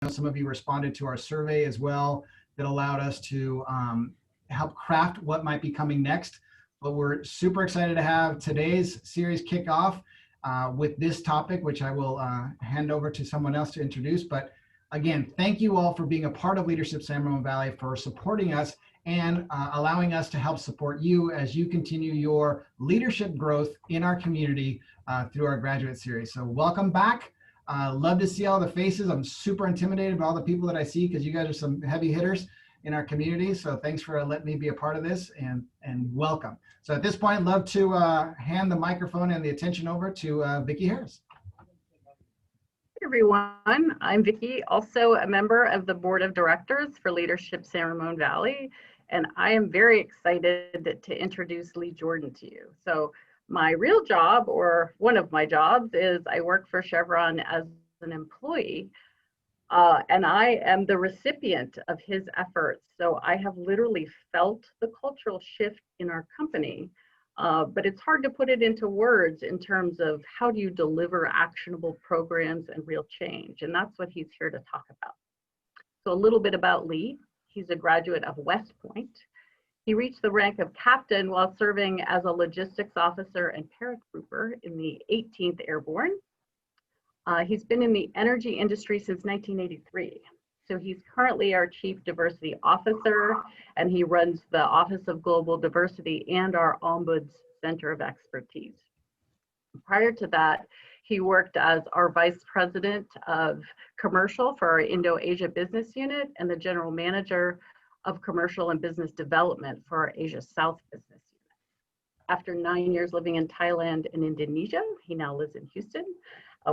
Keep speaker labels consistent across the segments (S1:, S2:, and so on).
S1: know some of you responded to our survey as well that allowed us to help craft what might be coming next. But we're super excited to have today's series kick off with this topic, which I will hand over to someone else to introduce. But again, thank you all for being a part of Leadership San Ramon Valley, for supporting us and allowing us to help support you as you continue your leadership growth in our community through our graduate series. So welcome back. Love to see all the faces. I'm super intimidated by all the people that I see because you guys are some heavy hitters in our community. So thanks for letting me be a part of this, and welcome. So at this point, I'd love to hand the microphone and the attention over to Vicki Harris.
S2: Hey everyone, I'm Vicki, also a member of the Board of Directors for Leadership San Ramon Valley, and I am very excited to introduce Lee Jourdan to you. So my real job, or one of my jobs, is I work for Chevron as an employee, and I am the recipient of his efforts. So I have literally felt the cultural shift in our company, but it's hard to put it into words in terms of how do you deliver actionable programs and real change, and that's what he's here to talk about. So a little bit about Lee. He's a graduate of West Point. He reached the rank of captain while serving as a logistics officer and paratrooper in the 18th Airborne. He's been in the energy industry since 1983. So he's currently our Chief Diversity Officer, and he runs the Office of Global Diversity and our Ombuds Center of Expertise. Prior to that, he worked as our Vice President of Commercial for our Indo-Asia Business Unit and the General Manager of Commercial and Business Development for our Asia South Business Unit. After 9 years living in Thailand and Indonesia, he now lives in Houston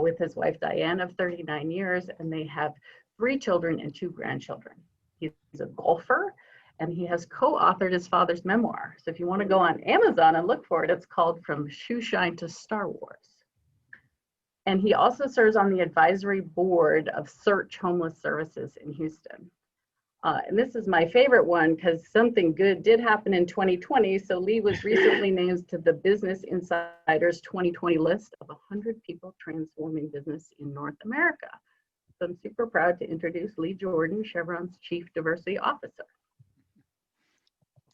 S2: with his wife Diane of 39 years, and they have 3 children and 2 grandchildren. He's a golfer, and he has co-authored his father's memoir. So if you want to go on Amazon and look for it, it's called From Shoeshine to Star Wars. And he also serves on the advisory board of Search Homeless Services in Houston. And this is my favorite one because something good did happen in 2020. So Lee was recently named to the Business Insider's 2020 list of 100 people transforming business in North America. So I'm super proud to introduce Lee Jourdan, Chevron's Chief Diversity Officer.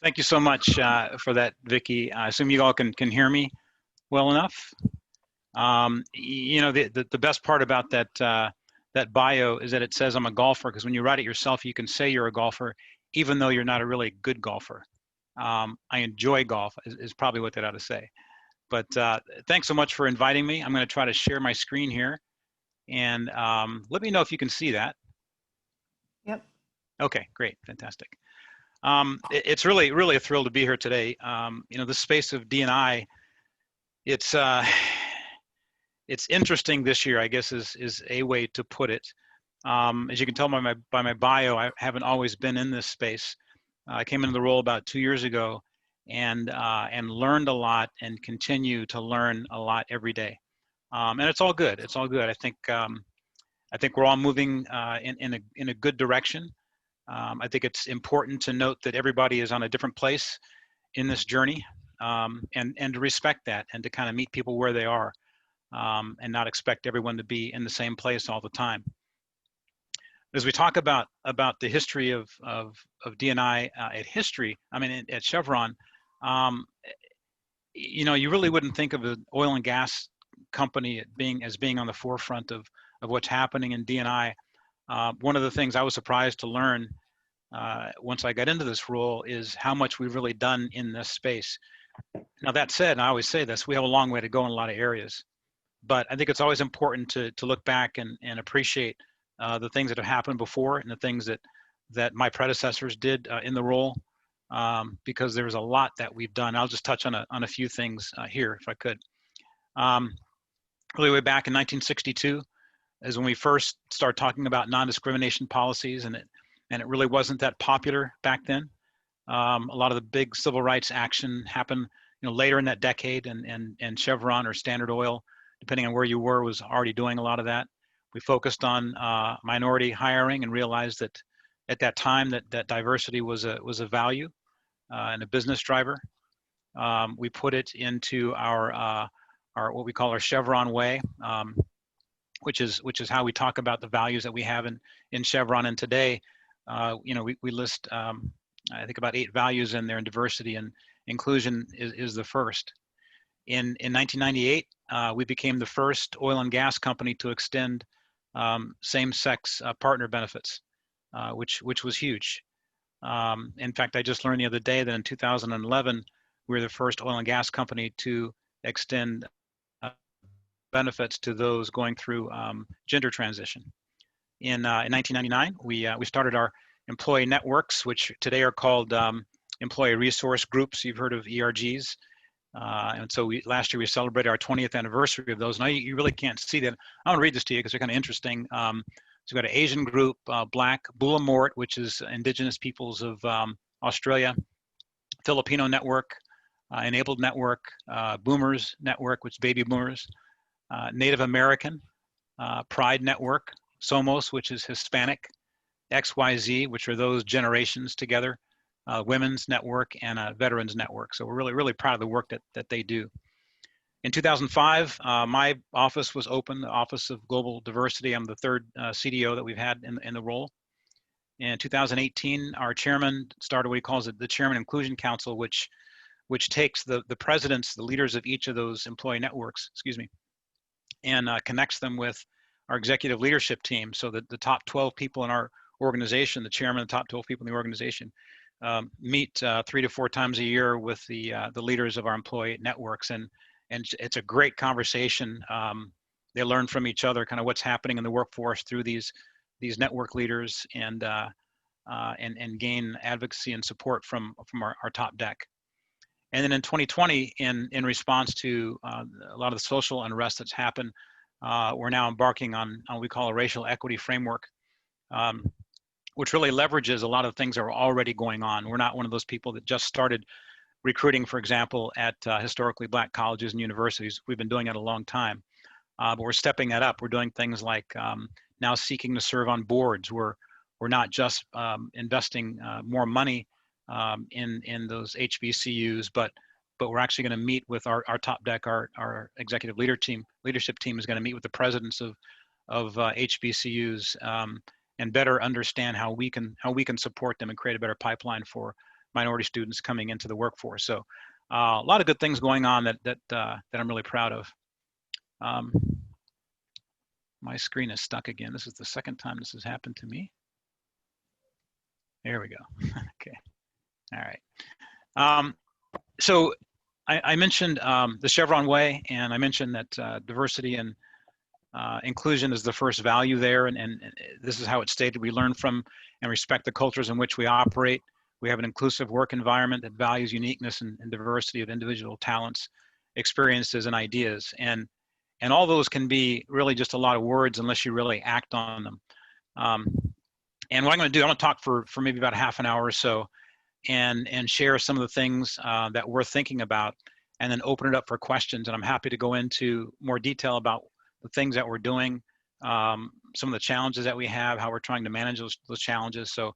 S3: Thank you so much for that, Vicki. I assume you all can hear me well enough. You know, the best part about that bio is that it says I'm a golfer, because when you write it yourself, you can say you're a golfer, even though you're not a really good golfer. I enjoy golf is probably what that ought to say. But thanks so much for inviting me. I'm going to try to share my screen here, and let me know if you can see that.
S4: Yep.
S3: Okay, great, fantastic. It's really a thrill to be here today. You know, the space of D&I, it's interesting this year, I guess, is a way to put it. As you can tell by my bio, I haven't always been in this space. I came into the role about 2 years ago, and learned a lot and continue to learn a lot every day. And it's all good. It's all good. I think we're all moving in a good direction. I think it's important to note that everybody is on a different place in this journey, and to respect that, and to kind of meet people where they are. And not expect everyone to be in the same place all the time. As we talk about the history of D&I at Chevron, you know, you really wouldn't think of an oil and gas company as being on the forefront of what's happening in D&I. One of the things I was surprised to learn once I got into this role is how much we've really done in this space. Now that said, and I always say this, we have a long way to go in a lot of areas. But I think it's always important to look back and appreciate the things that have happened before, and the things that my predecessors did in the role, because there's a lot that we've done. I'll just touch on a few things here, if I could. Really way back in 1962 is when we first started talking about non-discrimination policies, and it really wasn't that popular back then. A lot of the big civil rights action happened, you know, later in that decade, and Chevron or Standard Oil, depending on where you were, was already doing a lot of that. We focused on minority hiring and realized that at that time that diversity was a value and a business driver. We put it into our what we call our Chevron way, which is how we talk about the values that we have in Chevron. And today, we list I think about 8 values in there, and diversity and inclusion is the first. In 1998, we became the first oil and gas company to extend same-sex partner benefits, which was huge. In fact, I just learned the other day that in 2011, we were the first oil and gas company to extend benefits to those going through gender transition. In 1999, we started our employee networks, which today are called employee resource groups. You've heard of ERGs. And so last year we celebrated our 20th anniversary of those. Now you really can't see that. I want to read this to you because they're kind of interesting. So we've got an Asian group, Black, Bulamort, which is Indigenous Peoples of Australia, Filipino Network, Enabled Network, Boomers Network, which is baby boomers, Native American, Pride Network, Somos, which is Hispanic, XYZ, which are those generations together, Women's Network, and a Veterans Network. So we're really, really proud of the work that they do. In 2005, my office was open, the Office of Global Diversity. I'm the third CDO that we've had in the role. In 2018, our chairman started what he calls the Chairman Inclusion Council, which takes the presidents, the leaders of each of those employee networks, and connects them with our executive leadership team, so that the top 12 people in our organization, the chairman and the top 12 people in the organization, meet 3 to 4 times a year with the leaders of our employee networks, and it's a great conversation. They learn from each other, kind of what's happening in the workforce through these network leaders, and gain advocacy and support from our top deck. And then in 2020, in response to a lot of the social unrest that's happened, we're now embarking on what we call a racial equity framework, which really leverages a lot of things that are already going on. We're not one of those people that just started recruiting, for example, at historically Black colleges and universities. We've been doing it a long time, but we're stepping that up. We're doing things like now seeking to serve on boards. We're not just investing more money in those HBCUs, but we're actually going to meet with our top deck. Our executive leadership team is going to meet with the presidents of HBCUs and better understand how we can support them and create a better pipeline for minority students coming into the workforce. So a lot of good things going on that I'm really proud of. My screen is stuck again. This is the second time this has happened to me. There we go. Okay. All right. So I mentioned the Chevron way, and I mentioned that diversity and inclusion is the first value there, and this is how it's stated. We learn from and respect the cultures in which we operate. We have an inclusive work environment that values uniqueness and diversity of individual talents, experiences, and ideas. And all those can be really just a lot of words unless you really act on them. And what I'm going to do, I'm going to talk for maybe about a half an hour or so, and share some of the things that we're thinking about, and then open it up for questions. And I'm happy to go into more detail about the things that we're doing, some of the challenges that we have, how we're trying to manage those challenges. So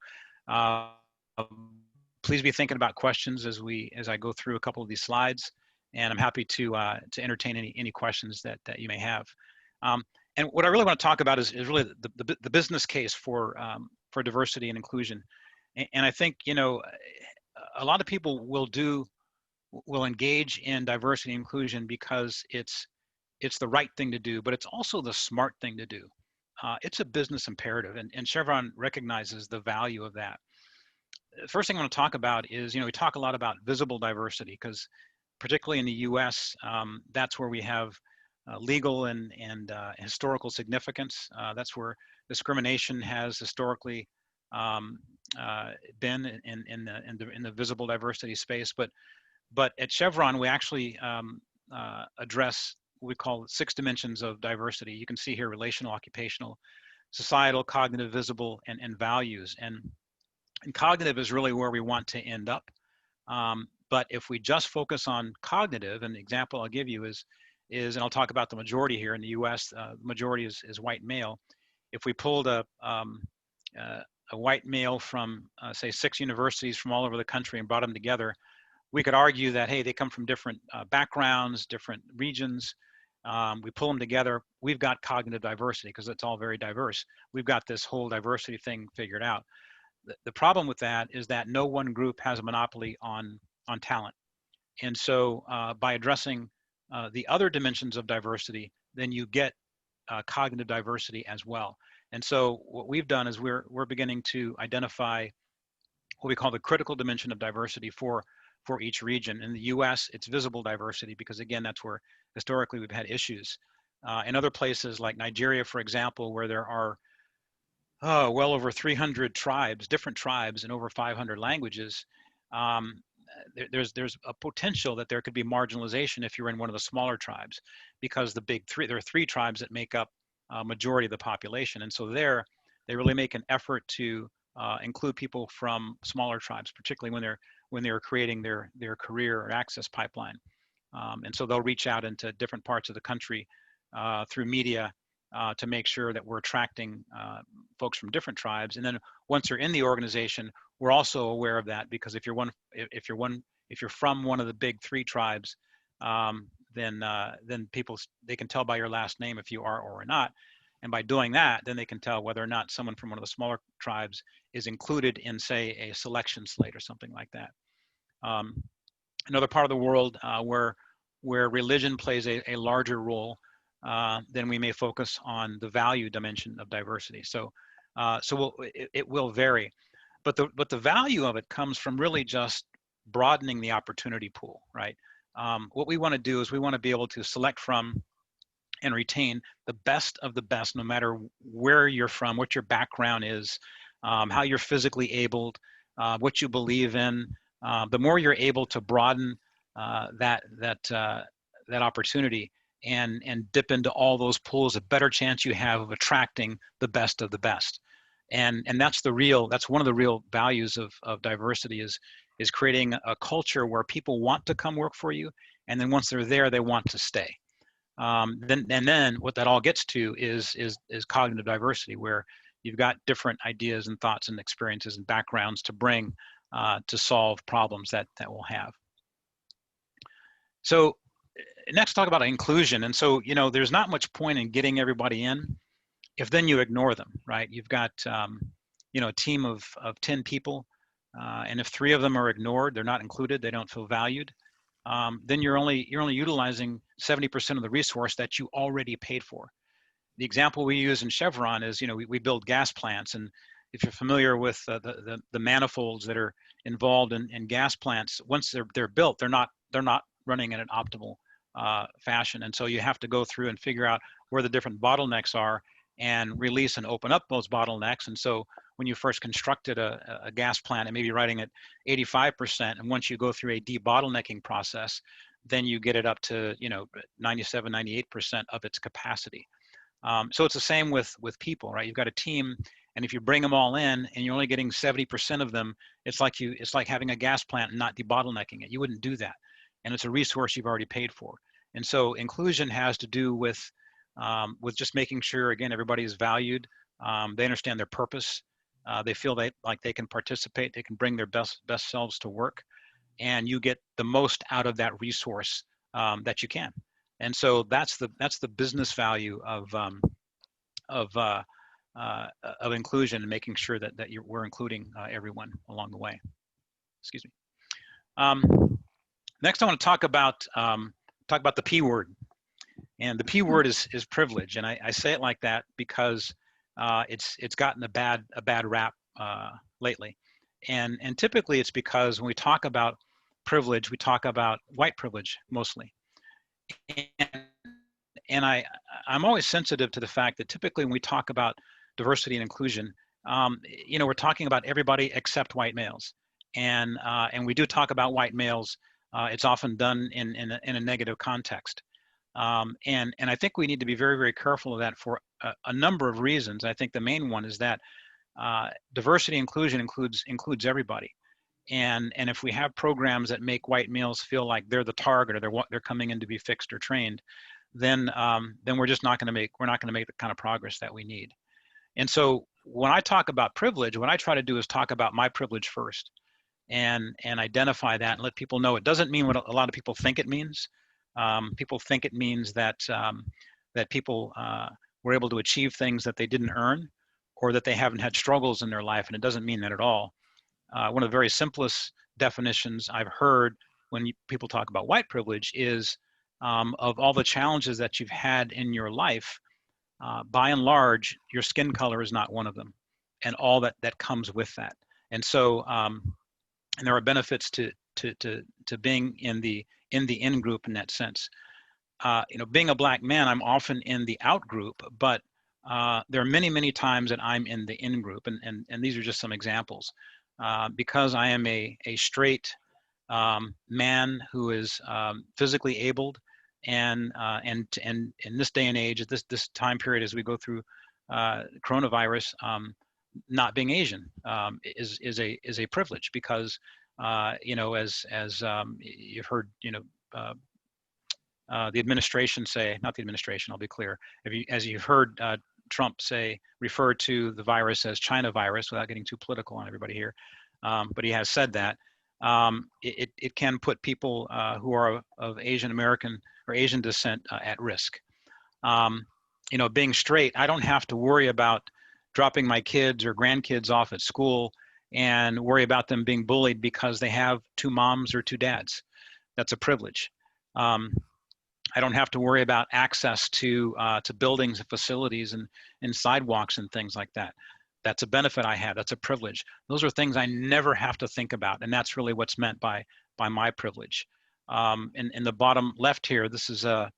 S3: please be thinking about questions as I go through a couple of these slides, and I'm happy to entertain any questions that you may have. And what I really want to talk about is really the business case for diversity and inclusion. And I think, a lot of people will engage in diversity and inclusion because it's the right thing to do, but it's also the smart thing to do. It's a business imperative, and Chevron recognizes the value of that. The first thing I want to talk about is, we talk a lot about visible diversity, because particularly in the US, that's where we have legal and historical significance. That's where discrimination has historically been in the visible diversity space. But at Chevron, we actually address what we call 6 dimensions of diversity. You can see here: relational, occupational, societal, cognitive, visible, and values. And cognitive is really where we want to end up. But if we just focus on cognitive, and the example I'll give you is, and I'll talk about the majority here in the US, the majority is white male. If we pulled a white male from, say, 6 universities from all over the country and brought them together, we could argue that, hey, they come from different backgrounds, different regions, we pull them together, we've got cognitive diversity because it's all very diverse. We've got this whole diversity thing figured out. The problem with that is that no one group has a monopoly on talent. And so by addressing the other dimensions of diversity, then you get cognitive diversity as well. And so what we've done is we're beginning to identify what we call the critical dimension of diversity for each region. In the US, it's visible diversity because, again, that's where historically we've had issues. In other places like Nigeria, for example, where there are well over 300 tribes, different tribes, and over 500 languages, there's a potential that there could be marginalization if you're in one of the smaller tribes, because there are three tribes that make up majority of the population. And so they really make an effort to include people from smaller tribes, particularly when they're creating their career or access pipeline. And so they'll reach out into different parts of the country through media to make sure that we're attracting folks from different tribes. And then once they're in the organization, we're also aware of that, because if you're from one of the big three tribes, then people, they can tell by your last name if you are or are not. And by doing that, then they can tell whether or not someone from one of the smaller tribes is included in, say, a selection slate or something like that. Another part of the world where religion plays a larger role, then we may focus on the value dimension of diversity. So it will vary, but the value of it comes from really just broadening the opportunity pool, right? What we want to do is we want to be able to select from and retain the best of the best, no matter where you're from, what your background is, how you're physically abled, what you believe in. The more you're able to broaden that opportunity and dip into all those pools, a better chance you have of attracting the best of the best. And that's one of the real values of diversity, is creating a culture where people want to come work for you, and then once they're there, they want to stay. Then what that all gets to is cognitive diversity, where you've got different ideas and thoughts and experiences and backgrounds to bring to solve problems that we'll have. So next, talk about inclusion. And so, there's not much point in getting everybody in if then you ignore them, right? You've got a team of 10 people, and if 3 of them are ignored, they're not included, they don't feel valued, then you're only utilizing 70% of the resource that you already paid for. The example we use in Chevron is, we build gas plants, and if you're familiar with the manifolds that are involved in gas plants, once they're built, they're not running in an optimal fashion, and so you have to go through and figure out where the different bottlenecks are and release and open up those bottlenecks. And so when you first constructed a gas plant, it may be running at 85%, and once you go through a debottlenecking process, then you get it up to 97, 98% of its capacity. So it's the same with people, right? You've got a team, and if you bring them all in and you're only getting 70% of them, it's like having a gas plant and not debottlenecking it. You wouldn't do that, and it's a resource you've already paid for. And so inclusion has to do with just making sure, again, everybody is valued. They understand their purpose. They feel like they can participate. They can bring their best selves to work, and you get the most out of that resource that you can. And so that's the business value of inclusion, and making sure that we're including everyone along the way. Excuse me. Next, I want to talk about the P word, and the P word is privilege, and I say it like that because it's gotten a bad rap lately, and typically it's because when we talk about privilege, we talk about white privilege mostly. And I'm always sensitive to the fact that typically when we talk about diversity and inclusion, we're talking about everybody except white males, and we do talk about white males. It's often done in a negative context, and I think we need to be very, very careful of that for a number of reasons. I think the main one is that diversity inclusion includes everybody. And if we have programs that make white males feel like they're the target, or they're coming in to be fixed or trained, then we're just not going to make the kind of progress that we need. And so when I talk about privilege, what I try to do is talk about my privilege first, and identify that and let people know it doesn't mean what a lot of people think it means. People think it means that that people were able to achieve things that they didn't earn, or that they haven't had struggles in their life, and it doesn't mean that at all. One of the very simplest definitions I've heard when people talk about white privilege is of all the challenges that you've had in your life, by and large, your skin color is not one of them, and all that comes with that. And so, and there are benefits to being in the in group in that sense. Being a black man, I'm often in the out group, but there are many times that I'm in the in group, and these are just some examples. Because I am a straight man who is physically abled, and in this day and age, at this time period, as we go through coronavirus, not being Asian is a privilege, because as you've heard, the administration say, not the administration, I'll be clear, as you've heard Trump refer to the virus as China virus, without getting too political on everybody here, but he has said that. It can put people who are of Asian American or Asian descent at risk. Being straight, I don't have to worry about dropping my kids or grandkids off at school and worry about them being bullied because they have two moms or two dads. That's a privilege. I don't have to worry about access to buildings and facilities and sidewalks and things like that. That's a benefit I have. That's a privilege. Those are things I never have to think about, and that's really what's meant by my privilege. In the bottom left here, this is a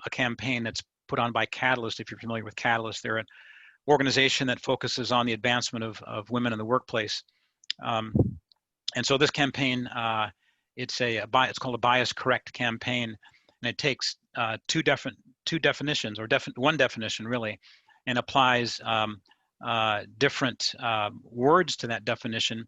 S3: campaign that's put on by Catalyst. If you're familiar with Catalyst, they're an organization that focuses on the advancement of women in the workplace. And so this campaign, it's called a bias correct campaign, and it takes two definitions, or one definition really, and applies different words to that definition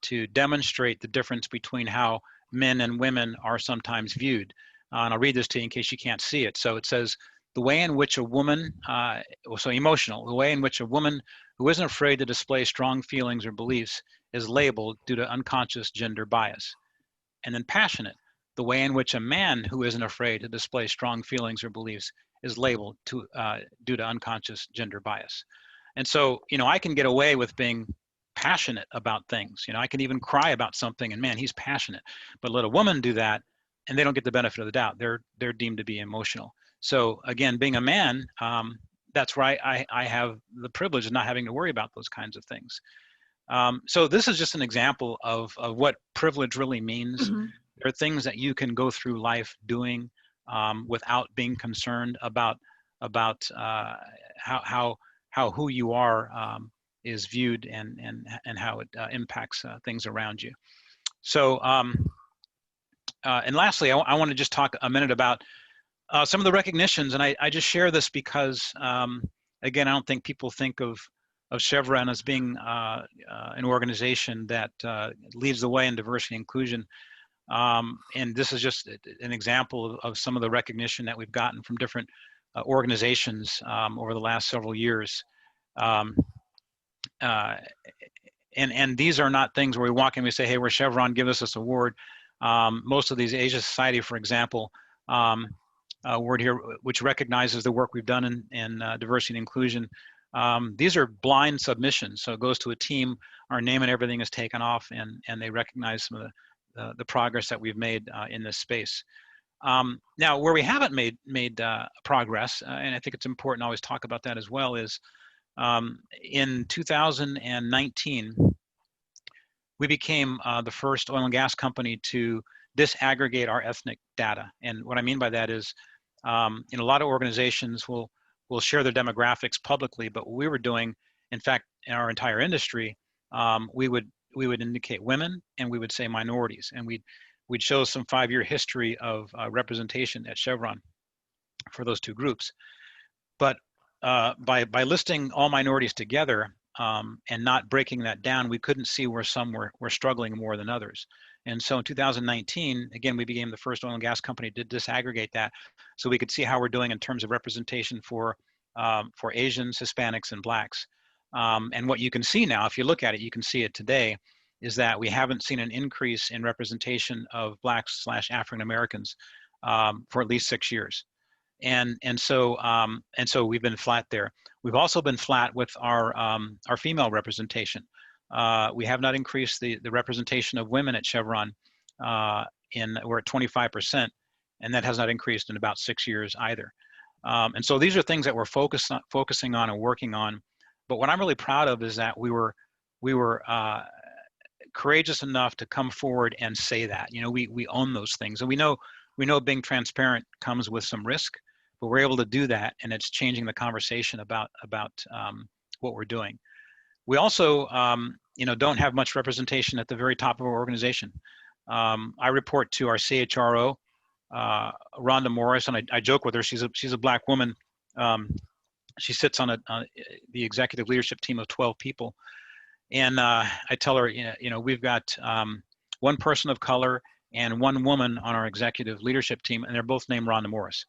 S3: to demonstrate the difference between how men and women are sometimes viewed. And I'll read this to you in case you can't see it. So it says, the way in which a woman, the way in which a woman who isn't afraid to display strong feelings or beliefs is labeled due to unconscious gender bias. And then passionate, the way in which a man who isn't afraid to display strong feelings or beliefs is labeled due to unconscious gender bias. And so, I can get away with being passionate about things. I can even cry about something and, man, he's passionate. But let a woman do that and they don't get the benefit of the doubt. They're deemed to be emotional. So again, being a man, that's where I have the privilege of not having to worry about those kinds of things. So this is just an example of what privilege really means.
S4: Mm-hmm.
S3: There are things that you can go through life doing without being concerned about how who you are is viewed and how it impacts things around you. So and lastly, I want to just talk a minute about some of the recognitions, and I just share this because again, I don't think people think of Chevron as being an organization that leads the way in diversity and inclusion. And this is just an example of some of the recognition that we've gotten from different organizations over the last several years. And these are not things where we walk in and we say, hey, we're Chevron, give us this award. Most of these, Asia Society, for example, award here, which recognizes the work we've done in diversity and inclusion. These are blind submissions, so it goes to a team, our name and everything is taken off, and they recognize some of the progress that we've made in this space. Now, where we haven't made progress, and I think it's important to always talk about that as well, is in 2019, we became the first oil and gas company to disaggregate our ethnic data. And what I mean by that is, a lot of organizations will share their demographics publicly, but what we were doing, in fact, in our entire industry, we would indicate women and we would say minorities, and we'd show some 5-year history of representation at Chevron for those two groups. But by listing all minorities together and not breaking that down, we couldn't see where some were struggling more than others. And so in 2019, again, we became the first oil and gas company to disaggregate that, so we could see how we're doing in terms of representation for Asians, Hispanics, and Blacks. And what you can see now, if you look at it, you can see it today. is that we haven't seen an increase in representation of Blacks/African Americans for at least 6 years. And so we've been flat there. We've also been flat with our female representation. We have not increased the representation of women at Chevron. We're at 25%, and that has not increased in about 6 years either. And so these are things that we're focusing on and working on. But what I'm really proud of is that we were courageous enough to come forward and say that. You know, we own those things, and we know being transparent comes with some risk, but we're able to do that, and it's changing the conversation about what we're doing. We also, don't have much representation at the very top of our organization. I report to our CHRO, Rhonda Morris, and I joke with her. She's a Black woman. She sits on the executive leadership team of 12 people. And I tell her, we've got one person of color and one woman on our executive leadership team, and they're both named Rhonda Morris.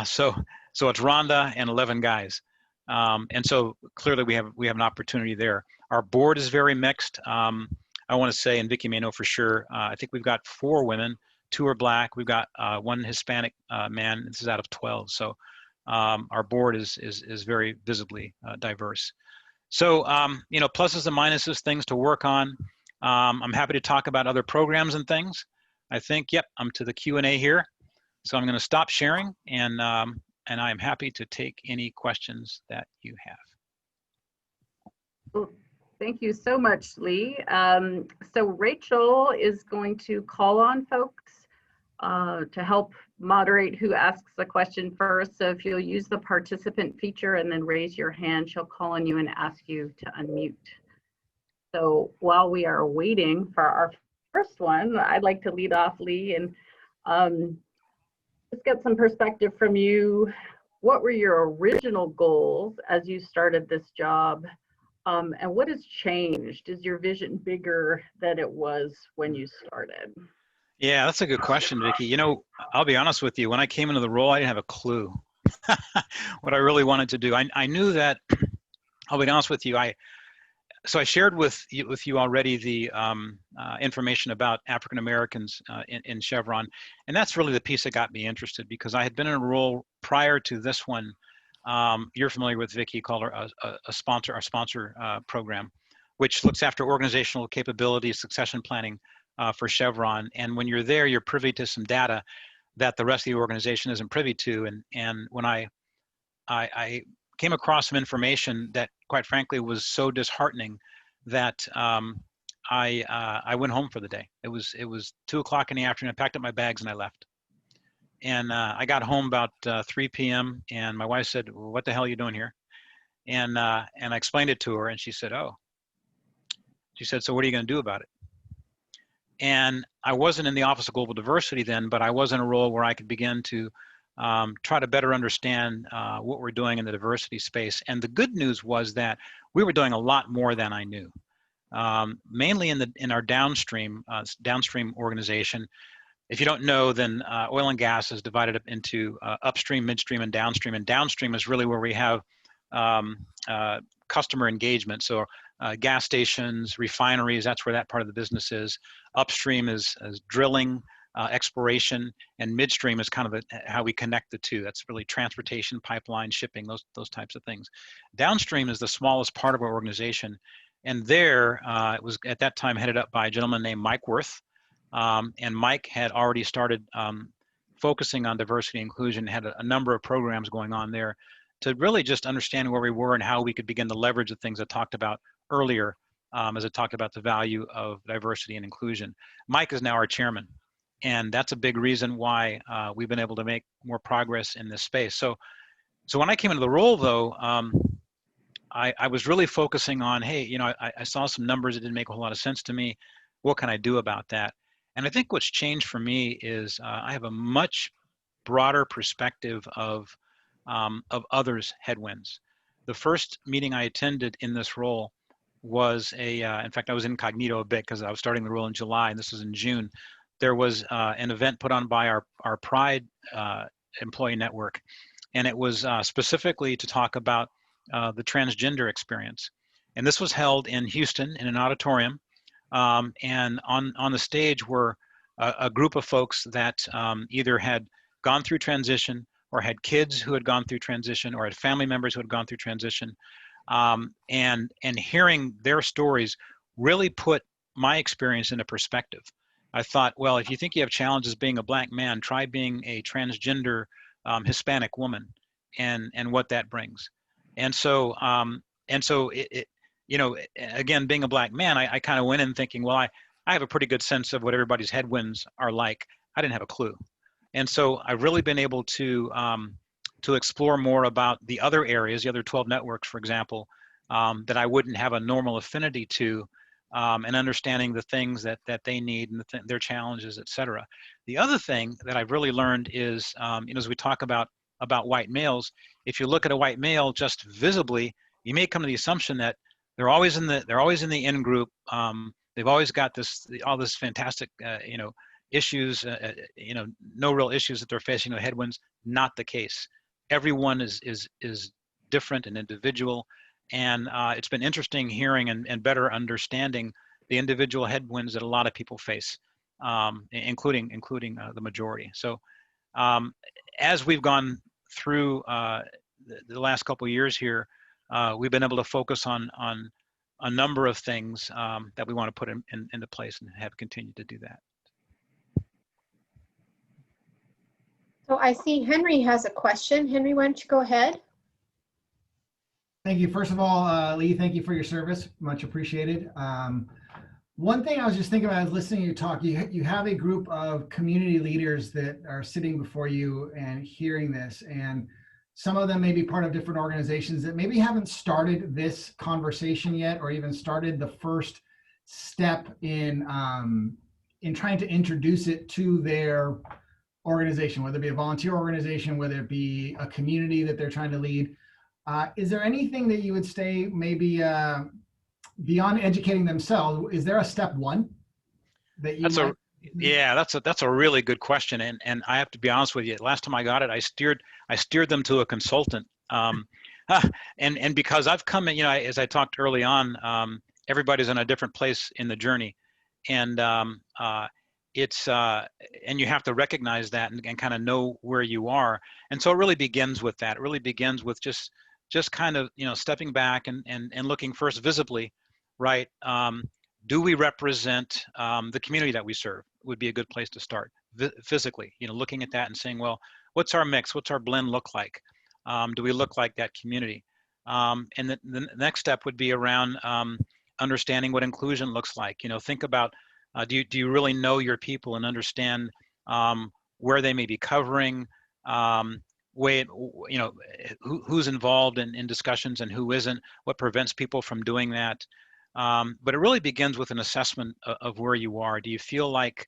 S3: So it's Rhonda and 11 guys. And so clearly we have an opportunity there. Our board is very mixed. I want to say, and Vicki may know for sure, I think we've got 4 women, 2 are Black. We've got 1 Hispanic man. This is out of 12. So our board is very visibly diverse. So, pluses and minuses, things to work on. I'm happy to talk about other programs and things. I think, yep, I'm to the Q&A here. So I'm going to stop sharing, and I'm happy to take any questions that you have.
S2: Well, thank you so much, Lee. So Rachel is going to call on folks to help moderate who asks the question first. So if you'll use the participant feature and then raise your hand, she'll call on you and ask you to unmute. So while we are waiting for our first one, I'd like to lead off, Lee, and just get some perspective from you. What were your original goals as you started this job? And what has changed? Is your vision bigger than it was when you started?
S3: Yeah, that's a good question, Vicki. I'll be honest with you. When I came into the role, I didn't have a clue what I really wanted to do. I knew that, I'll be honest with you, so I shared with you already the information about African Americans in Chevron, and that's really the piece that got me interested, because I had been in a role prior to this one. You're familiar with Vicki, called her our sponsor program, which looks after organizational capability, succession planning for Chevron. And when you're there, you're privy to some data that the rest of the organization isn't privy to. And when I came across some information that, quite frankly, was so disheartening that I went home for the day. It was 2 o'clock in the afternoon. I packed up my bags and I left. And I got home about 3 p.m. and my wife said, well, "What the hell are you doing here?" And I explained it to her, and she said, "Oh." She said, "So what are you going to do about it?" And I wasn't in the Office of Global Diversity then, but I was in a role where I could begin to try to better understand what we're doing in the diversity space. And the good news was that we were doing a lot more than I knew, mainly in our downstream organization. If you don't know, then oil and gas is divided up into upstream, midstream, and downstream. And downstream is really where we have customer engagement. So gas stations, refineries, that's where that part of the business is. Upstream is drilling, exploration, and midstream is kind of how we connect the two. That's really transportation, pipeline, shipping, those types of things. Downstream is the smallest part of our organization. And there, it was at that time headed up by a gentleman named Mike Worth. And Mike had already started focusing on diversity and inclusion, had a number of programs going on there to really just understand where we were and how we could begin to leverage the things I talked about earlier as I talked about the value of diversity and inclusion. Mike is now our chairman, and that's a big reason why we've been able to make more progress in this space. So when I came into the role, though, I was really focusing on, hey, I saw some numbers that didn't make a whole lot of sense to me. What can I do about that? And I think what's changed for me is I have a much broader perspective of others' headwinds. The first meeting I attended in this role was in fact, I was incognito a bit because I was starting the role in July, and this was in June. There was an event put on by our Pride employee network, and it was specifically to talk about the transgender experience. And this was held in Houston in an auditorium And on the stage were a group of folks that either had gone through transition or had kids who had gone through transition or had family members who had gone through transition. And hearing their stories really put my experience into perspective. I thought, well, if you think you have challenges being a Black man, try being a transgender Hispanic woman and what that brings. And so it you know, again, being a Black man, I kind of went in thinking, well, I have a pretty good sense of what everybody's headwinds are like. I didn't have a clue. And so I've really been able to explore more about the other areas, the other 12 networks, for example, that I wouldn't have a normal affinity to, and understanding the things that they need and their challenges, et cetera. The other thing that I've really learned is, you know, as we talk about white males, if you look at a white male just visibly, you may come to the assumption that they're always in the in group. They've always got all this fantastic, you know, issues, you know, no real issues that they're facing, no headwinds. Not the case. Everyone is different and individual, and it's been interesting hearing and better understanding the individual headwinds that a lot of people face, including the majority. So as we've gone through the last couple of years here, we've been able to focus on a number of things that we want to put into place and have continued to do that.
S5: So I see Henry has a question. Henry, why don't you go ahead?
S1: Thank you. First of all, Lee, thank you for your service. Much appreciated. One thing I was just thinking about is listening to you talk. You have a group of community leaders that are sitting before you and hearing this, and some of them may be part of different organizations that maybe haven't started this conversation yet, or even started the first step in trying to introduce it to their organization, whether it be a volunteer organization, whether it be a community that they're trying to lead. Is there anything that you would say maybe beyond educating themselves? Is there a step one that you?
S3: That's a really good question, and I have to be honest with you. Last time I got it, I steered them to a consultant, and because I've come in, you know, as I talked early on, everybody's in a different place in the journey, and it's and you have to recognize that and kind of know where you are. And so it really begins with that. It really begins with just kind of, you know, stepping back and looking first visibly, right? Do we represent the community that we serve? Would be a good place to start. Physically, you know, looking at that and saying, well, what's our mix? What's our blend look like? Do we look like that community? And the next step would be around understanding what inclusion looks like. You know, think about, do you really know your people and understand where they may be covering, you know, who's involved in discussions and who isn't, what prevents people from doing that. But it really begins with an assessment of where you are. Do you feel like,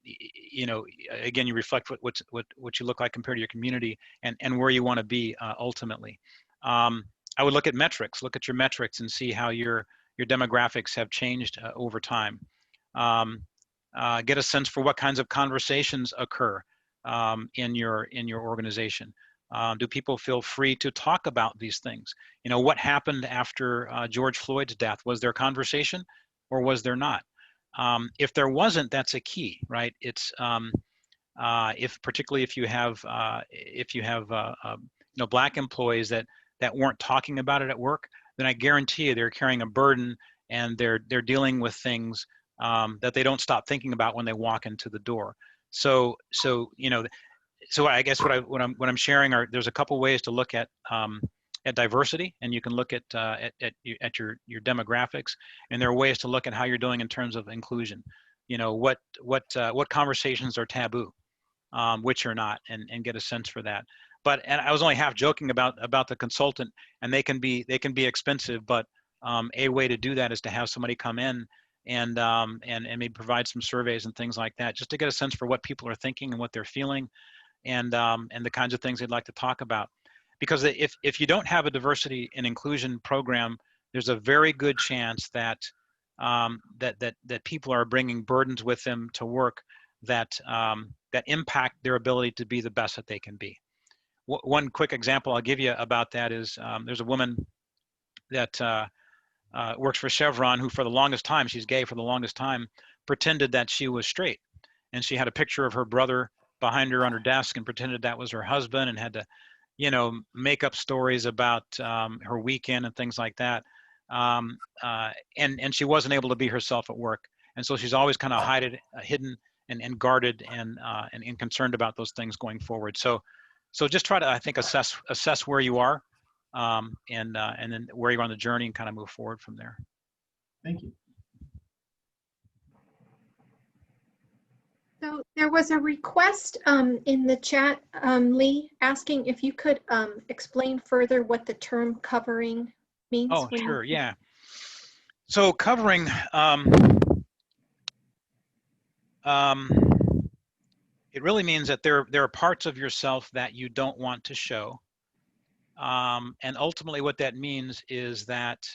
S3: you know, again, you reflect what you look like compared to your community and where you want to be ultimately. I would look at metrics, look at your metrics and see how your demographics have changed over time. Get a sense for what kinds of conversations occur in your organization. Do people feel free to talk about these things? You know, what happened after George Floyd's death? Was there conversation or was there not? If there wasn't, that's a key, right? It's particularly if you have you know, Black employees that weren't talking about it at work, then I guarantee you they're carrying a burden and they're dealing with things that they don't stop thinking about when they walk into the door. So you know, so I guess what I'm sharing are, there's a couple ways to look at diversity, and you can look at your demographics, and there are ways to look at how you're doing in terms of inclusion. You know, what conversations are taboo, which are not, and get a sense for that. And I was only half joking about the consultant, and they can be expensive, but a way to do that is to have somebody come in and maybe provide some surveys and things like that, just to get a sense for what people are thinking and what they're feeling, and the kinds of things they'd like to talk about. Because if you don't have a diversity and inclusion program, there's a very good chance that that people are bringing burdens with them to work that impact their ability to be the best that they can be. One quick example I'll give you about that is there's a woman that works for Chevron, who for the longest time, she's gay for the longest time, pretended that she was straight. And she had a picture of her brother behind her on her desk and pretended that was her husband, and had to, you know, make up stories about her weekend and things like that. And she wasn't able to be herself at work. And so she's always kind of hidden and guarded and concerned about those things going forward. So just try to, I think, assess where you are, and then where you are on the journey, and kind of move forward from there.
S1: Thank you.
S5: So there was a request in the chat, Lee, asking if you could explain further what the term covering means.
S3: Oh,
S5: when you-
S3: sure, yeah. So covering, it really means that there are parts of yourself that you don't want to show. And ultimately what that means is that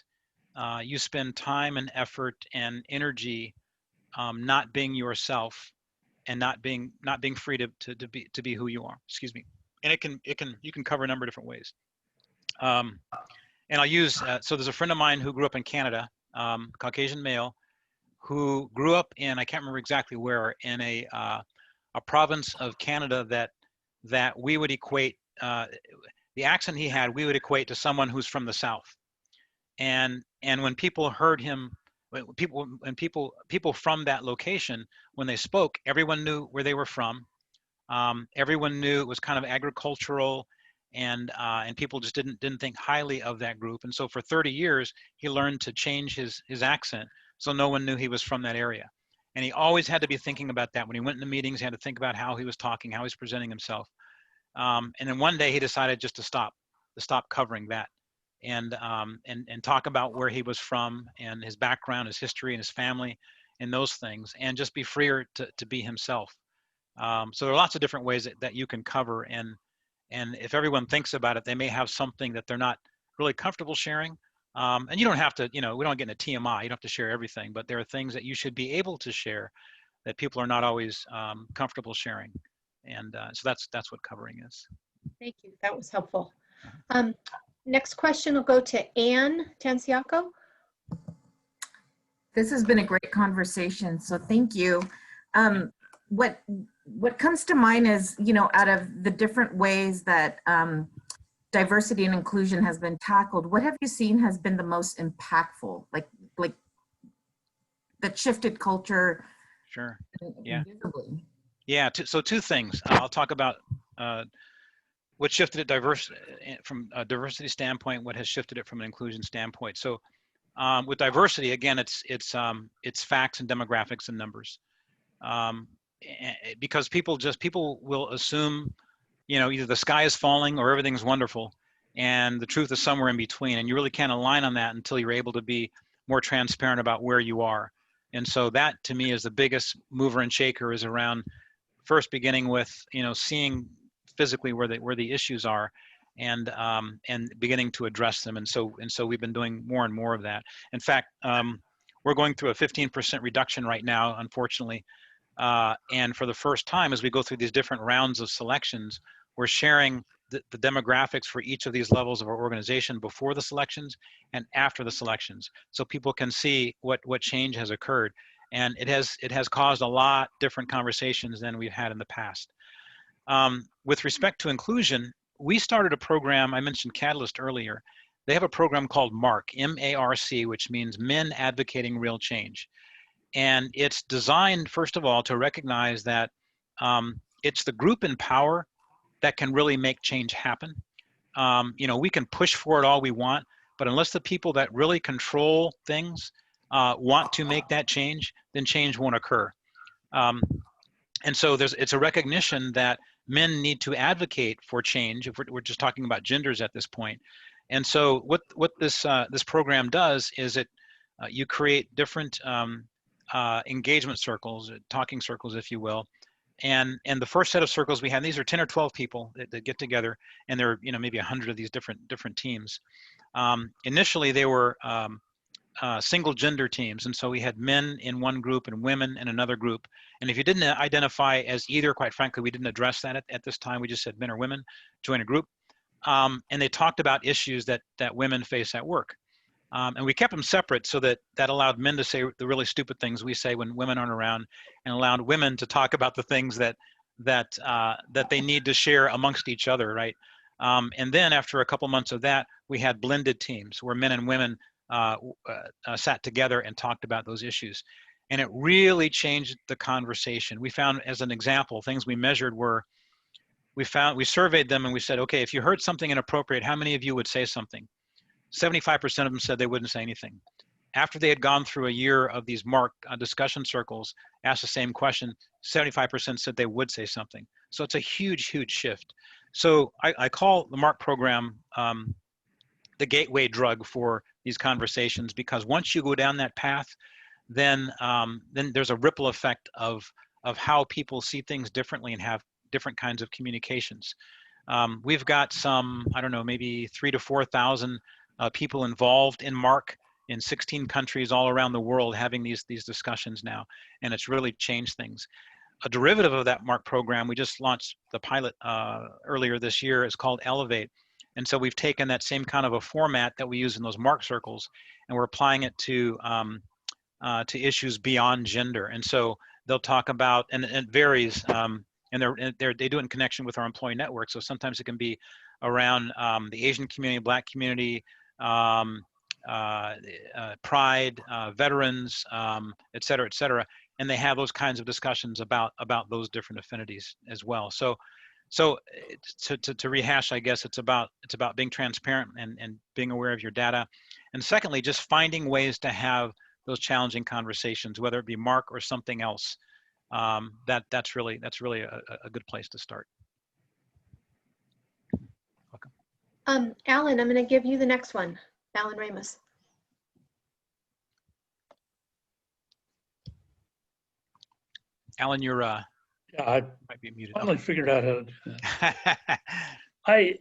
S3: you spend time and effort and energy not being yourself, and not being free to be who you are. Excuse me. And you can cover a number of different ways. And I'll use, so there's a friend of mine who grew up in Canada, Caucasian male, who grew up in, I can't remember exactly where, in a province of Canada that we would equate, the accent he had, we would equate to someone who's from the South. And when people heard him, people from that location, when they spoke, everyone knew where they were from. Everyone knew it was kind of agricultural, and people just didn't think highly of that group. And so for 30 years, he learned to change his accent so no one knew he was from that area. And he always had to be thinking about that. When he went into meetings, he had to think about how he was talking, how he was presenting himself. And then one day he decided just to stop covering that, and talk about where he was from, and his background, his history, and his family, and those things, and just be freer to be himself. So there are lots of different ways that you can cover, and if everyone thinks about it, they may have something that they're not really comfortable sharing. And you don't have to, we don't get into TMI, you don't have to share everything, but there are things that you should be able to share that people are not always comfortable sharing. And so that's what covering is.
S5: Thank you. That was helpful. Next question will go to Anne Tanciaco.
S6: This has been a great conversation, so thank you. What comes to mind is, out of the different ways that diversity and inclusion has been tackled, what have you seen has been the most impactful, like that shifted culture?
S3: Sure. Yeah.
S6: Visibly?
S3: Yeah. So two things. I'll talk about what shifted it from a diversity standpoint, what has shifted it from an inclusion standpoint. So with diversity, again, it's facts and demographics and numbers. Because people will assume, either the sky is falling or everything's wonderful, and the truth is somewhere in between. And you really can't align on that until you're able to be more transparent about where you are. And so that, to me, is the biggest mover and shaker, is around first beginning with, seeing physically where the issues are, and beginning to address them. And so we've been doing more and more of that. In fact, we're going through a 15% reduction right now, unfortunately. And for the first time, as we go through these different rounds of selections, we're sharing the demographics for each of these levels of our organization before the selections and after the selections, so people can see what change has occurred. And it has caused a lot different conversations than we've had in the past. With respect to inclusion, we started a program, I mentioned Catalyst earlier. They have a program called MARC, M-A-R-C, which means Men Advocating Real Change. And it's designed, first of all, to recognize that it's the group in power that can really make change happen. We can push for it all we want, but unless the people that really control things want to make that change, then change won't occur. And so it's a recognition that men need to advocate for change, if we're just talking about genders at this point. And so what this program does is you create different engagement circles, talking circles, if you will. And the first set of circles we had, these are 10 or 12 people that get together, and there are maybe 100 of these different teams. Initially, they were single gender teams, and so we had men in one group and women in another group. And if you didn't identify as either, quite frankly, we didn't address that at this time. We just said men or women, join a group. And they talked about issues that women face at work. And we kept them separate so that allowed men to say the really stupid things we say when women aren't around, and allowed women to talk about the things that they need to share amongst each other, right? And then after a couple months of that, we had blended teams where men and women sat together and talked about those issues. And it really changed the conversation. We found, as an example, things we measured were, we surveyed them and we said, okay, if you heard something inappropriate, how many of you would say something? 75% of them said they wouldn't say anything. After they had gone through a year of these MARC discussion circles, asked the same question, 75% said they would say something. So it's a huge, huge shift. So I call the MARC program the gateway drug for these conversations, because once you go down that path, then there's a ripple effect of how people see things differently and have different kinds of communications. We've got some, I don't know, maybe 3,000 to 4,000 people involved in MARC in 16 countries all around the world having these discussions now, and it's really changed things. A derivative of that MARC program, we just launched the pilot earlier this year, is called Elevate. And so we've taken that same kind of a format that we use in those MARC circles, and we're applying it to issues beyond gender. And so they'll talk about, and it varies, and they do it in connection with our employee network. So sometimes it can be around the Asian community, Black community, pride, veterans, et cetera, et cetera. And they have those kinds of discussions about those different affinities as well. So to rehash, I guess it's about being transparent and being aware of your data. And secondly, just finding ways to have those challenging conversations, whether it be MARC or something else. That's really a good place to start.
S5: Alan, I'm going to give you the next one. Alan Ramos.
S3: Alan, you're
S7: Yeah, I
S3: might be muted.
S7: finally figured out how to do that.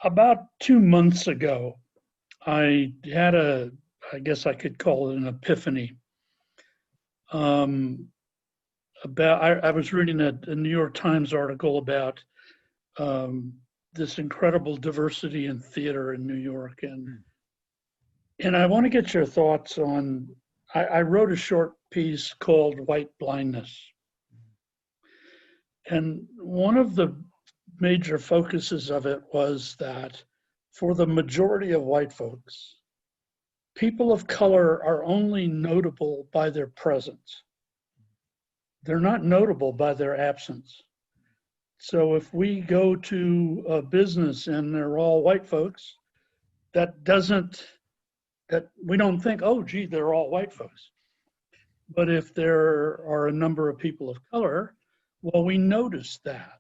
S7: About 2 months ago, I had I guess I could call it an epiphany. I was reading a New York Times article about this incredible diversity in theater in New York, and I want to get your thoughts on. I wrote a short piece called "White Blindness," and one of the major focuses of it was that for the majority of white folks, people of color are only notable by their presence. They're not notable by their absence. So if we go to a business and they're all white folks, that we don't think, oh, gee, they're all white folks. But if there are a number of people of color, well, we notice that.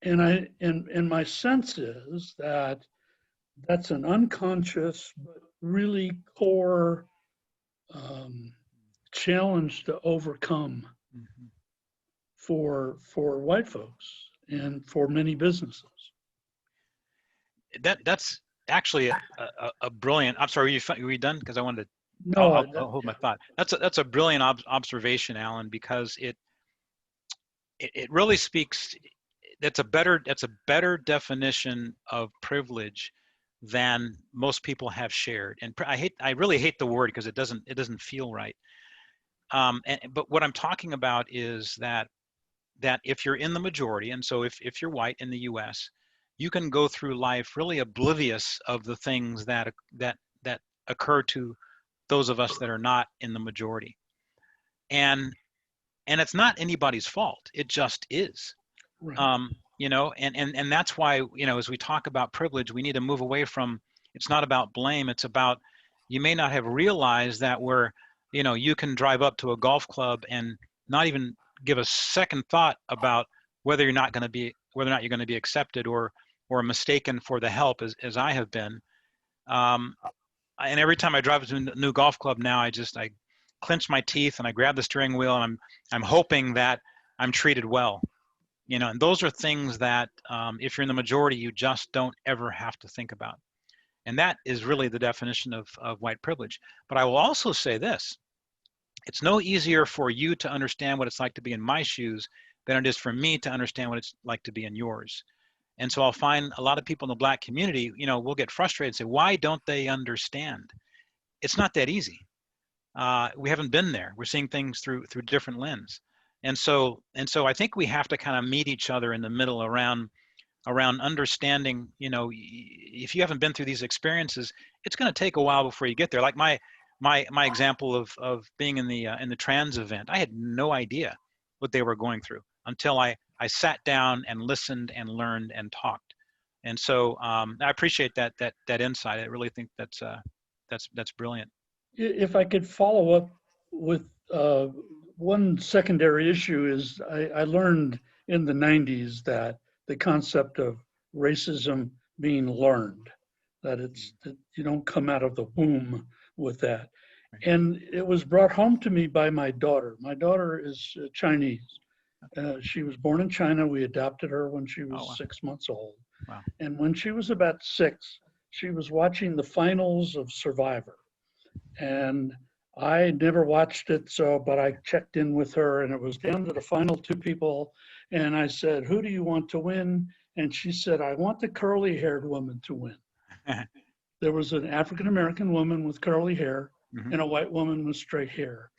S7: And my sense is that that's an unconscious but really core challenge to overcome for white folks and for many businesses.
S3: That's actually a brilliant. I'm sorry, were you done? Because I wanted to.
S7: No,
S3: I'll hold my thought. That's a brilliant observation, Alan, because it really speaks. That's a better definition of privilege than most people have shared. And I really hate the word because it doesn't feel right. But what I'm talking about is that if you're in the majority, and so if you're white in the U.S., you can go through life really oblivious of the things that occur to those of us that are not in the majority. And it's not anybody's fault. It just is.
S7: right.
S3: And that's why, as we talk about privilege, we need to move away from, it's not about blame. It's about, you may not have realized that you can drive up to a golf club and not even give a second thought about whether or not you're going to be accepted or mistaken for the help, as I have been. And every time I drive to a new golf club now, I clench my teeth and I grab the steering wheel and I'm hoping that I'm treated well. And those are things that if you're in the majority, you just don't ever have to think about. And that is really the definition of white privilege. But I will also say this: it's no easier for you to understand what it's like to be in my shoes than it is for me to understand what it's like to be in yours. And so I'll find a lot of people in the Black community, you know, will get frustrated and say, why don't they understand? It's not that easy. We haven't been there. We're seeing things through different lens. And so I think we have to kind of meet each other in the middle around understanding, you know, if you haven't been through these experiences, it's going to take a while before you get there. Like my example of being in the trans event, I had no idea what they were going through until I sat down and listened and learned and talked. And so I appreciate that insight. I really think that's brilliant.
S7: If I could follow up with one secondary issue is I learned in the 90s that the concept of racism being learned, that you don't come out of the womb with that. And it was brought home to me by my daughter. My daughter is Chinese. She was born in China. We adopted her when she was 6 months old.
S3: Wow.
S7: And when she was about 6, she was watching the finals of Survivor. And I never watched it, but I checked in with her, and it was down to the final 2 people. And I said, who do you want to win? And she said, I want the curly-haired woman to win. There was an African-American woman with curly hair and a white woman with straight hair.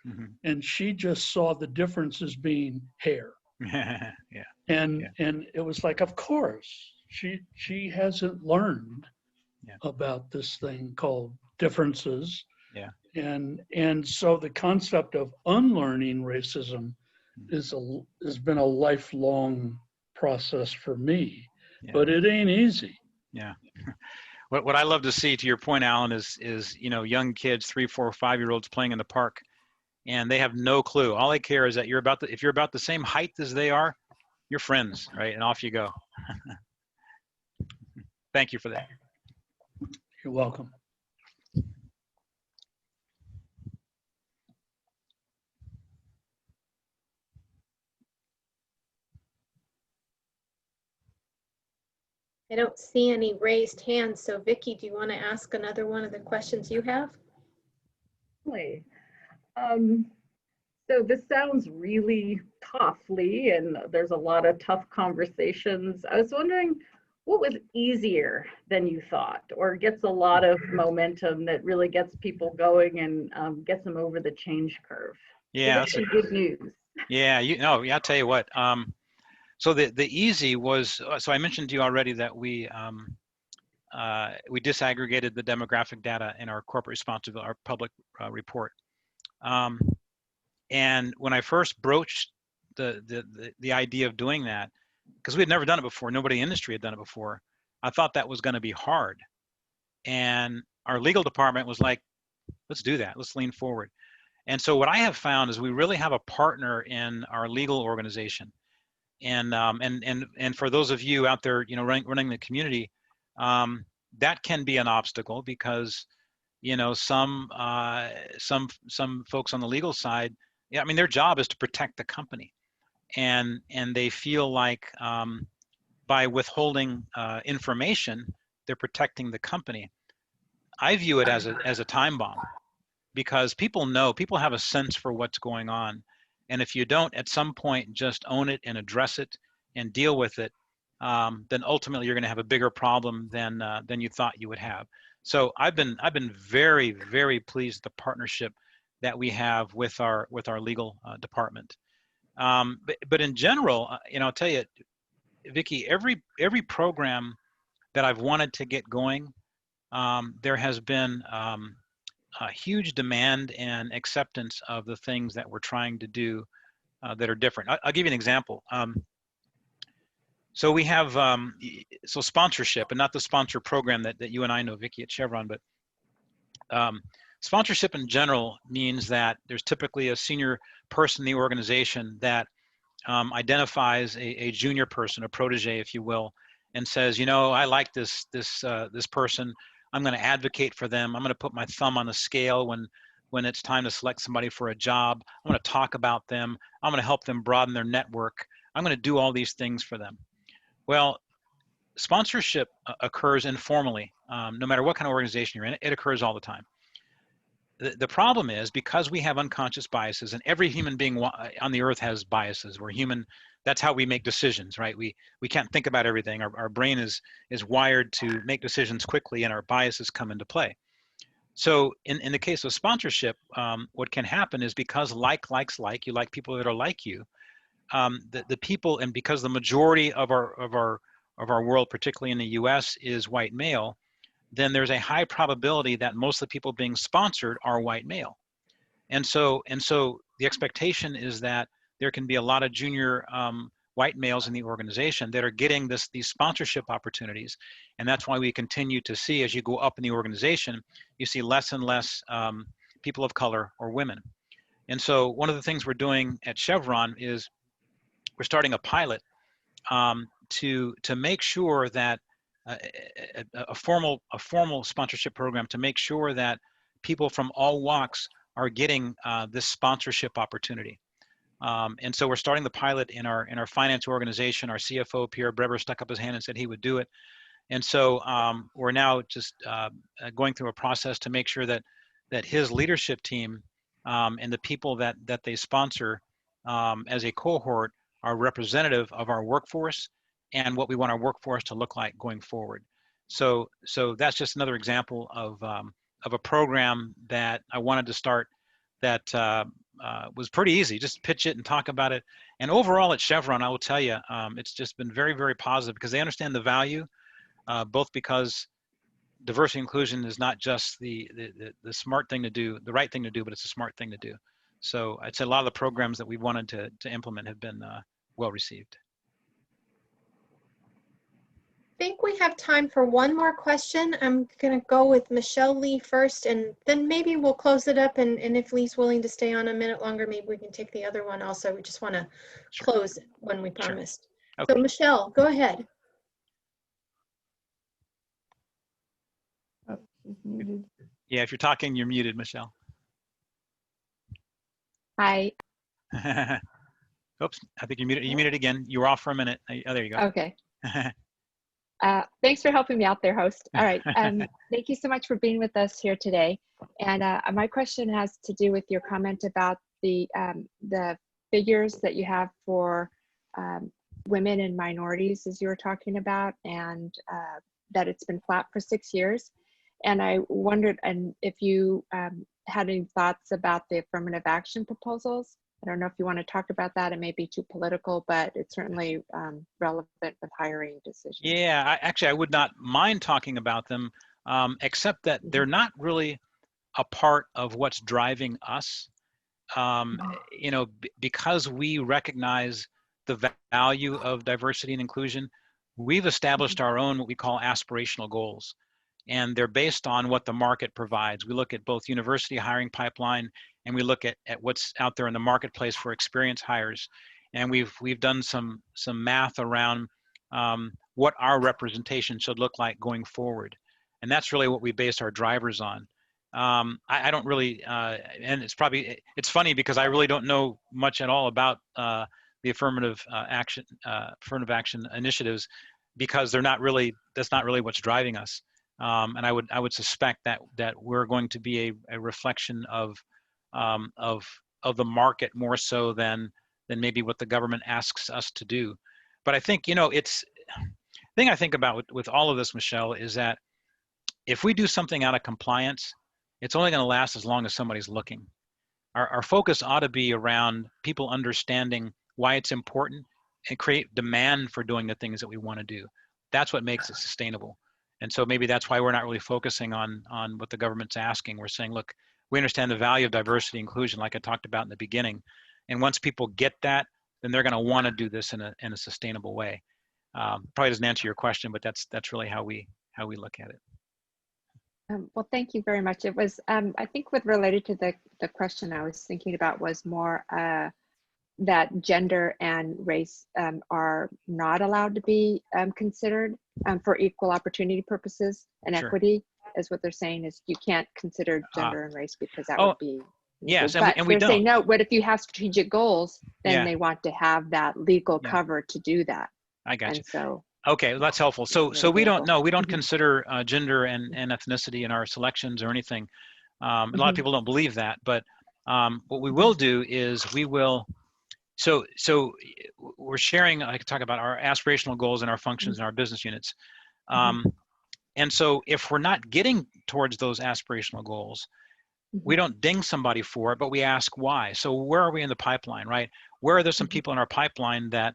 S7: And she just saw the difference as being hair. And it was like, of course, she hasn't learned about this thing called differences. And so the concept of unlearning racism has been a lifelong process for me, but it ain't easy.
S3: Yeah. What I love to see, to your point, Alan, is you know, young kids, 3, 4, 5-year-olds playing in the park, and they have no clue. All they care is that if you're about the same height as they are, you're friends, right? And off you go. Thank you for that.
S7: You're welcome.
S5: I don't see any raised hands. So Vicki, do you want to ask another one of the questions you have?
S2: Certainly. So this sounds really tough, Lee, and there's a lot of tough conversations. I was wondering, what was easier than you thought, or gets a lot of momentum that really gets people going and gets them over the change curve?
S3: Yeah,
S2: that's good news.
S3: Yeah, I'll tell you what. So the easy was, so I mentioned to you already that we disaggregated the demographic data in our corporate responsibility, our public report. And when I first broached the idea of doing that, because we had never done it before, nobody in the industry had done it before, I thought that was going to be hard. And our legal department was like, let's do that, let's lean forward. And so what I have found is we really have a partner in our legal organization. And for those of you out there, you know, running the community, that can be an obstacle because, you know, some folks on the legal side, yeah, I mean, their job is to protect the company, and they feel like by withholding information, they're protecting the company. I view it as a time bomb, because people have a sense for what's going on. And if you don't, at some point, just own it and address it and deal with it, then ultimately you're going to have a bigger problem than you thought you would have. So I've been very, very pleased with the partnership that we have with our legal department. But in general, you know, I'll tell you, Vicki, every program that I've wanted to get going, there has been a huge demand and acceptance of the things that we're trying to do that are different. I'll give you an example. So we have so sponsorship, and not the sponsor program that you and I know, Vicki, at Chevron, but sponsorship in general means that there's typically a senior person in the organization that identifies a junior person, a protege, if you will, and says, you know, I like this person. I'm going to advocate for them. I'm going to put my thumb on the scale when it's time to select somebody for a job. I'm going to talk about them. I'm going to help them broaden their network. I'm going to do all these things for them. Well, sponsorship occurs informally. No matter what kind of organization you're in, it occurs all the time. The problem is, because we have unconscious biases, and every human being on the earth has biases. We're human that's how we make decisions, right? We can't think about everything. Our brain is wired to make decisions quickly, and our biases come into play. So in the case of sponsorship, what can happen is because like likes like, you like people that are like you, the people, and because the majority of our world, particularly in the US, is white male, then there's a high probability that most of the people being sponsored are white male. And so the expectation is that there can be a lot of junior white males in the organization that are getting these sponsorship opportunities. And that's why we continue to see, as you go up in the organization, you see less and less people of color or women. And so one of the things we're doing at Chevron is we're starting a pilot to make sure that a formal sponsorship program to make sure that people from all walks are getting this sponsorship opportunity. And so we're starting the pilot in our finance organization. Our CFO, Pierre Breber, stuck up his hand and said he would do it. And so we're now just going through a process to make sure that his leadership team and the people that they sponsor as a cohort are representative of our workforce and what we want our workforce to look like going forward. So that's just another example of a program that I wanted to start that was pretty easy. Just pitch it and talk about it. And overall at Chevron, I will tell you, it's just been very, very positive because they understand the value, both because diversity and inclusion is not just the smart thing to do, the right thing to do, but it's a smart thing to do. So I'd say a lot of the programs that we wanted to implement have been well received.
S5: I think we have time for one more question. I'm going to go with Michelle Lee first, and then maybe we'll close it up. And if Lee's willing to stay on a minute longer, maybe we can take the other one also. We just want to close when we promised.
S3: Sure. Okay.
S5: So Michelle, go ahead.
S4: Oh, she's muted.
S3: Yeah, if you're talking, you're muted, Michelle.
S8: Hi.
S3: Oops, I think you're muted. You muted again. You were off for a minute. Oh, there you go.
S8: Okay. Thanks for helping me out there, host. All right. Thank you so much for being with us here today. And my question has to do with your comment about the figures that you have for women and minorities, as you were talking about, and that it's been flat for 6 years. And I wondered if you had any thoughts about the affirmative action proposals. I don't know if you want to talk about that. It may be too political, but it's certainly relevant with hiring decisions.
S3: Yeah, I would not mind talking about them, except that they're not really a part of what's driving us. You know, because we recognize the value of diversity and inclusion, we've established our own what we call aspirational goals. And they're based on what the market provides. We look at both university hiring pipeline, and we look at what's out there in the marketplace for experienced hires. And we've done some math around what our representation should look like going forward. And that's really what we base our drivers on. I don't really, and it's funny because I really don't know much at all about the affirmative action initiatives, because that's not really what's driving us. And I would suspect that we're going to be a reflection of the market more so than maybe what the government asks us to do. But I think, you know, the thing I think about with all of this, Michelle, is that if we do something out of compliance, it's only going to last as long as somebody's looking. Our focus ought to be around people understanding why it's important and create demand for doing the things that we want to do. That's what makes it sustainable. And so maybe that's why we're not really focusing on what the government's asking. We're saying, look, we understand the value of diversity and inclusion, like I talked about in the beginning. And once people get that, then they're going to want to do this in a sustainable way. Probably doesn't answer your question, but that's really how we look at it.
S8: Well, thank you very much. It was, I think what related to the question I was thinking about was more that gender and race are not allowed to be considered for equal opportunity purposes, and
S3: Sure.
S8: equity is what they're saying is you can't consider gender and race because that would be
S3: yes,
S8: but
S3: and we
S8: they're
S3: don't.
S8: saying no, but if you have strategic goals, then
S3: Yeah.
S8: they want to have that legal
S3: Yeah.
S8: cover to do that.
S3: I got you.
S8: And so
S3: Okay, well, that's helpful. So we don't
S8: Mhm.
S3: consider gender and ethnicity in our selections or anything. A lot of people don't believe that, but what we will do is we will So we're sharing, I could talk about our aspirational goals and our functions and our business units. And so if we're not getting towards those aspirational goals, we don't ding somebody for it, but we ask why. So where are we in the pipeline, right? Where are there some people in our pipeline that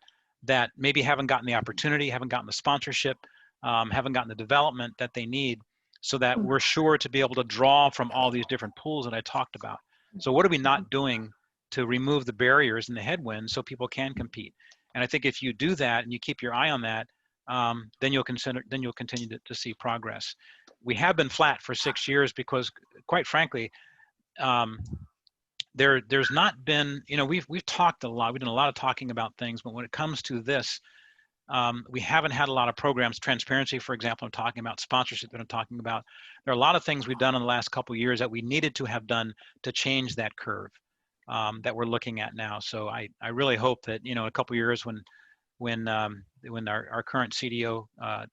S3: maybe haven't gotten the opportunity, haven't gotten the sponsorship, haven't gotten the development that they need, so that we're sure to be able to draw from all these different pools that I talked about. So what are we not doing to remove the barriers and the headwinds so people can compete? And I think if you do that and you keep your eye on that, then you'll continue to see progress. We have been flat for 6 years because, quite frankly, there's not been, we've talked a lot, we've done a lot of talking about things, but when it comes to this, we haven't had a lot of programs. Transparency, for example, I'm talking about sponsorship that I'm talking about. There are a lot of things we've done in the last couple of years that we needed to have done to change that curve that we're looking at now. So I really hope that, a couple of years when our current CDO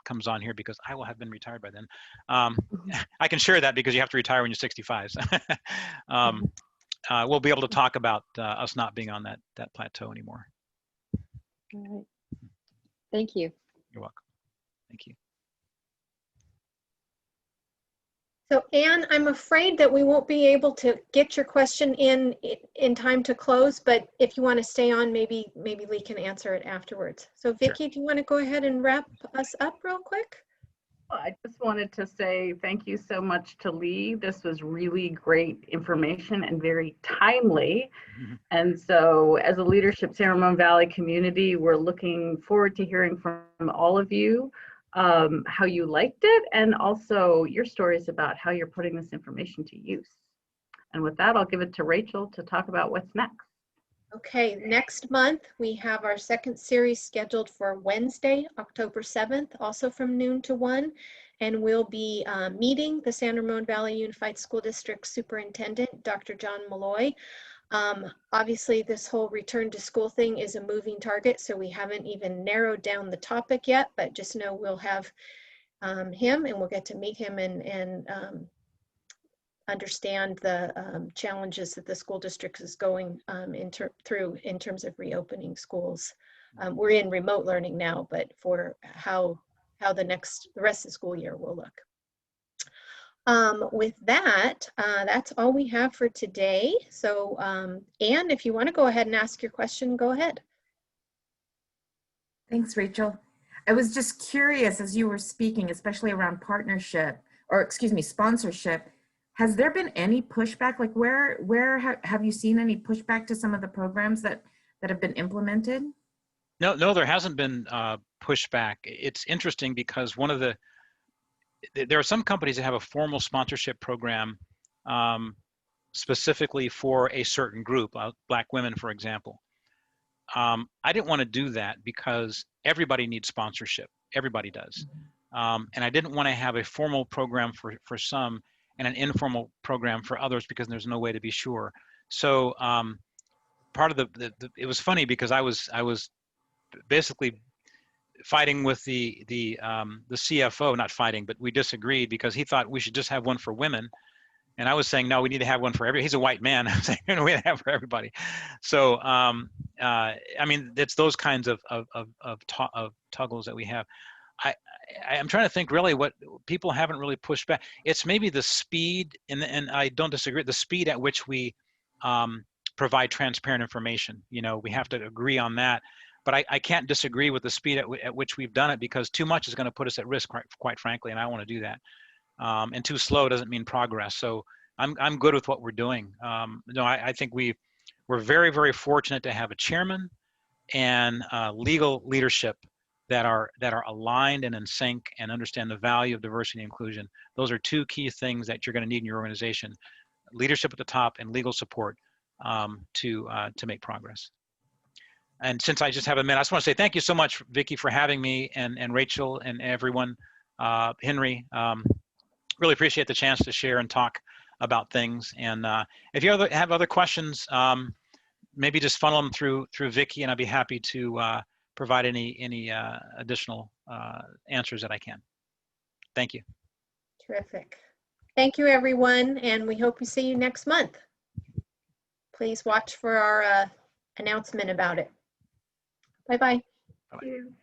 S3: comes on here, because I will have been retired by then. I can share that because you have to retire when you're 65. So, we'll be able to talk about us not being on that plateau anymore.
S8: All right. Thank you.
S3: You're welcome. Thank you.
S5: So Anne, I'm afraid that we won't be able to get your question in time to close, but if you want to stay on, maybe Lee can answer it afterwards. So Vicki, do you want to go ahead and wrap us up real quick?
S2: I just wanted to say thank you so much to Lee. This was really great information and very timely. And so as a Leadership San Ramon Valley community, we're looking forward to hearing from all of you how you liked it, and also your stories about how you're putting this information to use. And with that, I'll give it to Rachel to talk about what's next.
S5: Okay, next month we have our second series scheduled for Wednesday, October 7th, also from noon to 1. And we'll be meeting the San Ramon Valley Unified School District Superintendent, Dr. John Malloy. Obviously, this whole return to school thing is a moving target, so we haven't even narrowed down the topic yet, but just know we'll have him and we'll get to meet him and understand the challenges that the school district is going through in terms of reopening schools. We're in remote learning now, but for how the rest of the school year will look. With that, that's all we have for today. So Anne, if you want to go ahead and ask your question, go ahead.
S6: Thanks, Rachel. I was just curious as you were speaking, especially around partnership, or excuse me, sponsorship. Has there been any pushback? Like where have you seen any pushback to some of the programs that have been implemented?
S3: No, there hasn't been pushback. It's interesting because there are some companies that have a formal sponsorship program specifically for a certain group, Black women, for example. I didn't want to do that because everybody needs sponsorship. Everybody does. And I didn't want to have a formal program for some and an informal program for others because there's no way to be sure. So part of it was funny because I was basically fighting with the CFO, not fighting, but we disagreed because he thought we should just have one for women. And I was saying, no, we need to have one for everybody. He's a white man. I'm saying, no, we need to have for everybody. So, I mean, it's those kinds of toggles that we have. I'm trying to think really what people haven't really pushed back. It's maybe the speed, and I don't disagree, the speed at which we provide transparent information. We have to agree on that. But I can't disagree with the speed at which we've done it, because too much is going to put us at risk, quite frankly, and I don't want to do that. And too slow doesn't mean progress. So I'm good with what we're doing. I think we're very, very fortunate to have a chairman and legal leadership that are aligned and in sync and understand the value of diversity and inclusion. Those are two key things that you're going to need in your organization: leadership at the top and legal support to make progress. And since I just have a minute, I just want to say thank you so much, Vicki, for having me, and Rachel and everyone, Henry. Really appreciate the chance to share and talk about things. And if you have other questions, maybe just funnel them through Vicki, and I'd be happy to provide any additional answers that I can. Thank you.
S5: Terrific. Thank you, everyone, and we hope we see you next month. Please watch for our announcement about it. Bye-bye.
S2: Thank you.